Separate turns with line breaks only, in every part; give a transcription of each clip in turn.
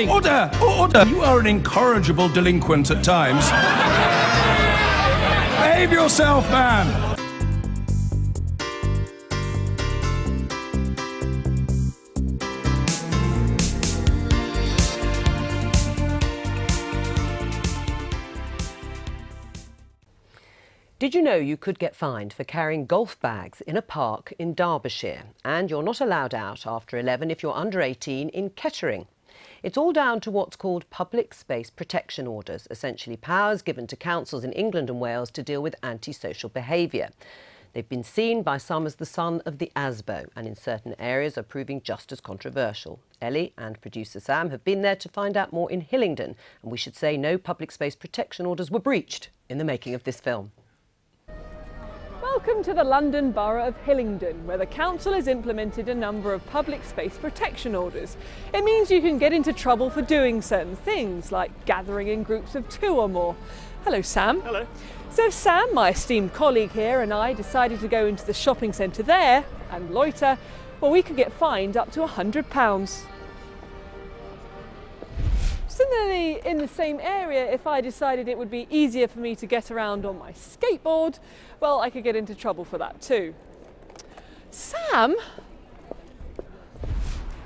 Order! Order! You are an incorrigible delinquent at times. Behave yourself, man!
Did you know you could get fined for carrying golf bags in a park in Derbyshire? And you're not allowed out after 11 if you're under 18 in Kettering. It's all down to what's called public space protection orders, essentially powers given to councils in England and Wales to deal with antisocial behaviour. They've been seen by some as the son of the ASBO and in certain areas are proving just as controversial. Ellie and producer Sam have been there to find out more in Hillingdon, and we should say no public space protection orders were breached in the making of this film.
Welcome to the London Borough of Hillingdon, where the council has implemented a number of public space protection orders. It means you can get into trouble for doing certain things, like gathering in groups of 2 or more. Hello, Sam.
Hello.
So if Sam, my esteemed colleague here, and I decided to go into the shopping centre there and loiter, well, we could get fined up to £100. Similarly, in the same area, if I decided it would be easier for me to get around on my skateboard, well, I could get into trouble for that too. Sam?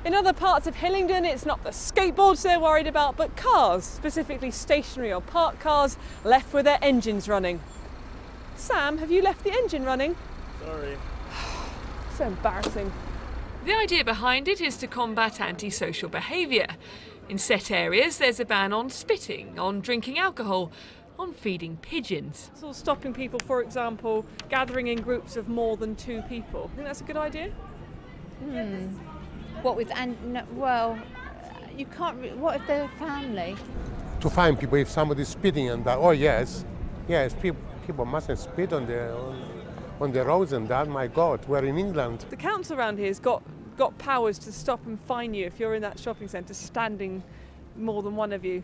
In other parts of Hillingdon, it's not the skateboards they're worried about, but cars, specifically stationary or parked cars, left with their engines running. Sam, have you left the engine running?
Sorry.
So embarrassing.
The idea behind it is to combat antisocial behaviour. In set areas, there's a ban on spitting, on drinking alcohol, on feeding pigeons.
So stopping people, for example, gathering in groups of more than 2 people. I think that's a good idea.
What with, well, you can't, what if they're family?
To find people if somebody's spitting and that, oh yes, people mustn't spit on the roads and that, my God, we're in England.
The council around here has got powers to stop and fine you if you're in that shopping centre standing more than one of you,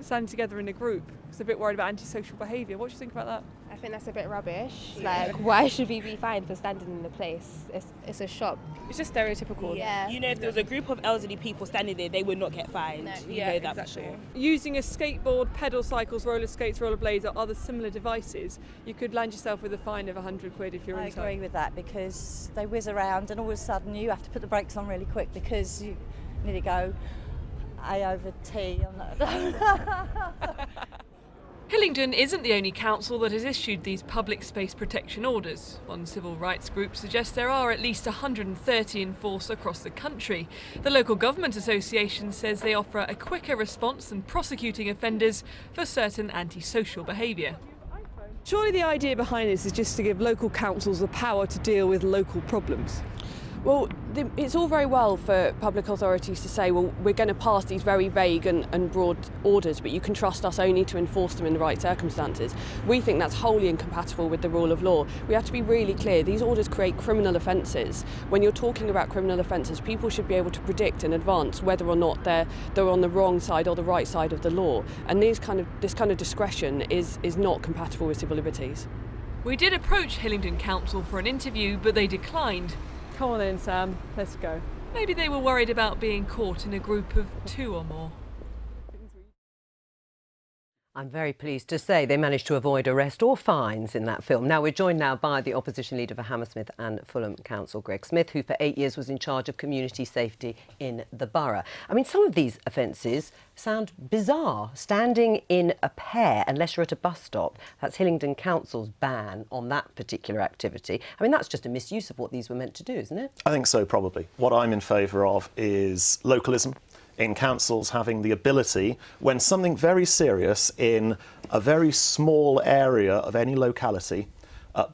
standing together in a group. It's a bit worried about antisocial behaviour. What do you think about that?
I think that's a bit rubbish. Like, why should we be fined for standing in the place? It's a shop.
It's just stereotypical.
Yeah.
You know, if there was a group of elderly people standing there, they would not get fined.
No,
you know that exactly. For sure.
Using a skateboard, pedal cycles, roller skates, rollerblades or other similar devices, you could land yourself with a fine of £100 if you're inside.
I agree with that, because they whiz around and all of a sudden you have to put the brakes on really quick because you nearly go A over T on that.
Hillingdon isn't the only council that has issued these public space protection orders. One civil rights group suggests there are at least 130 in force across the country. The Local Government Association says they offer a quicker response than prosecuting offenders for certain antisocial behaviour.
Surely the idea behind this is just to give local councils the power to deal with local problems.
Well, it's all very well for public authorities to say, well, we're going to pass these very vague and broad orders, but you can trust us only to enforce them in the right circumstances. We think that's wholly incompatible with the rule of law. We have to be really clear. These orders create criminal offences. When you're talking about criminal offences, people should be able to predict in advance whether or not they're on the wrong side or the right side of the law. And this kind of discretion is not compatible with civil liberties.
We did approach Hillingdon Council for an interview, but they declined.
Come on in, Sam. Let's go.
Maybe they were worried about being caught in a group of 2 or more.
I'm very pleased to say they managed to avoid arrest or fines in that film. Now, we're joined now by the opposition leader for Hammersmith and Fulham Council, Greg Smith, who for 8 years was in charge of community safety in the borough. I mean, some of these offences sound bizarre. Standing in a pair, unless you're at a bus stop, that's Hillingdon Council's ban on that particular activity. I mean, that's just a misuse of what these were meant to do, isn't it?
I think so, probably. What I'm in favour of is localism, in councils having the ability, when something very serious in a very small area of any locality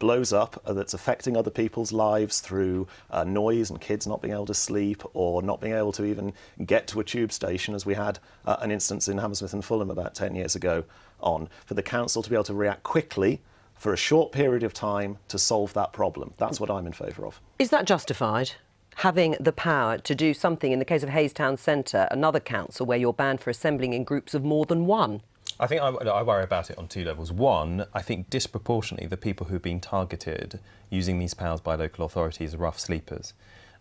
blows up that's affecting other people's lives through noise and kids not being able to sleep or not being able to even get to a tube station, as we had an instance in Hammersmith and Fulham about 10 years ago on, for the council to be able to react quickly for a short period of time to solve that problem. That's what I'm in favour of.
Is that justified? Having the power to do something, in the case of Hayes Town Centre, another council where you're banned for assembling in groups of more than 1?
I think I worry about it on 2 levels. One, I think disproportionately the people who've been targeted using these powers by local authorities are rough sleepers.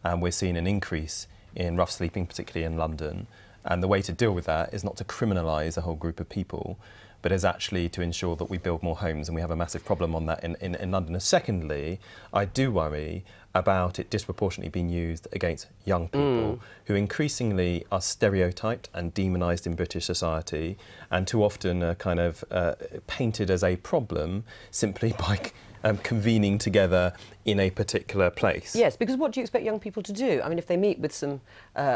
And we're seeing an increase in rough sleeping, particularly in London. And the way to deal with that is not to criminalise a whole group of people, but is actually to ensure that we build more homes, and we have a massive problem on that in London. And secondly, I do worry about it disproportionately being used against young people who increasingly are stereotyped and demonised in British society, and too often are kind of painted as a problem simply by convening together in a particular place.
Yes, because what do you expect young people to do? I mean, if they meet with some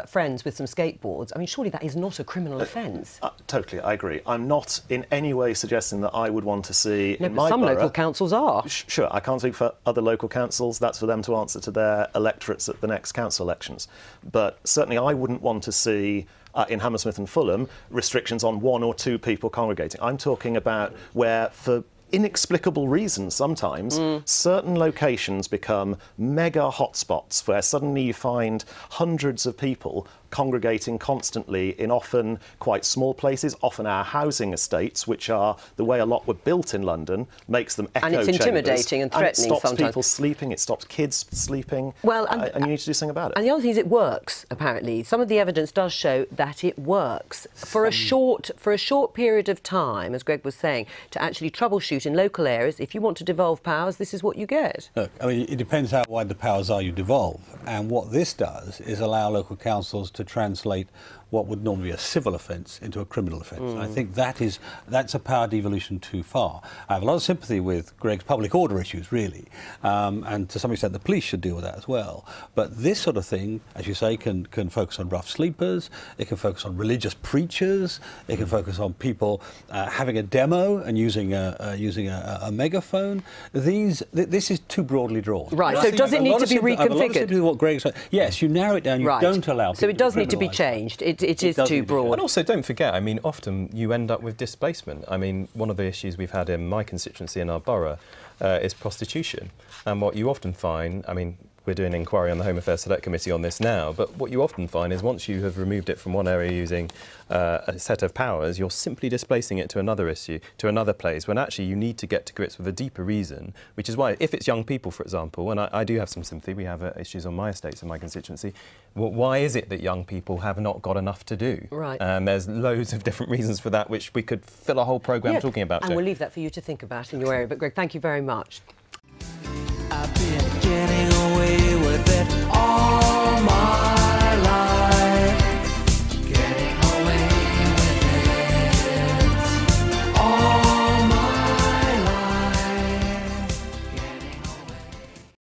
friends with some skateboards, I mean, surely that is not a criminal offence.
Totally, I agree. I'm not in any way suggesting that I would want to see in my
some
borough,
local councils are.
Sure, I can't speak for other local councils. That's for them to answer to their electorates at the next council elections. But certainly I wouldn't want to see in Hammersmith and Fulham restrictions on 1 or 2 people congregating. I'm talking about where, for inexplicable reasons sometimes, certain locations become mega hotspots where suddenly you find hundreds of people congregating constantly in often quite small places, often our housing estates, which are the way a lot were built in London, makes them echo chambers.
And it's intimidating and threatening
sometimes. It stops
sometimes.
people sleeping, it stops kids sleeping,
well,
and you need to do something about it.
And the other thing is it works, apparently. Some of the evidence does show that it works. For a short period of time, as Greg was saying, to actually troubleshoot in local areas, if you want to devolve powers, this is what you get.
Look, I mean, it depends how wide the powers are you devolve. And what this does is allow local councils to translate what would normally be a civil offence into a criminal offence. And I think that's a power devolution too far. I have a lot of sympathy with Greg's public order issues, really, and to some extent the police should deal with that as well. But this sort of thing, as you say, can focus on rough sleepers, it can focus on religious preachers, it can focus on people having a demo and using a megaphone. This is too broadly drawn.
Right, so does it need to be reconfigured?
I have a lot of sympathy with what Greg said. Yes, you narrow it down, you don't allow people.
So it does need to be changed. It is too broad.
And also, don't forget, I mean, often you end up with displacement. I mean, one of the issues we've had in my constituency in our borough is prostitution. And what you often find, I mean, we're doing an inquiry on the Home Affairs Select Committee on this now, but what you often find is once you have removed it from one area using a set of powers, you're simply displacing it to another issue, to another place, when actually you need to get to grips with a deeper reason, which is why, if it's young people, for example, and I do have some sympathy, we have issues on my estates in my constituency, well, why is it that young people have not got enough to do?
Right.
And there's loads of different reasons for that, which we could fill a whole programme talking about.
And we'll leave that for you to think about in your area. But Greg, thank you very much.
I've been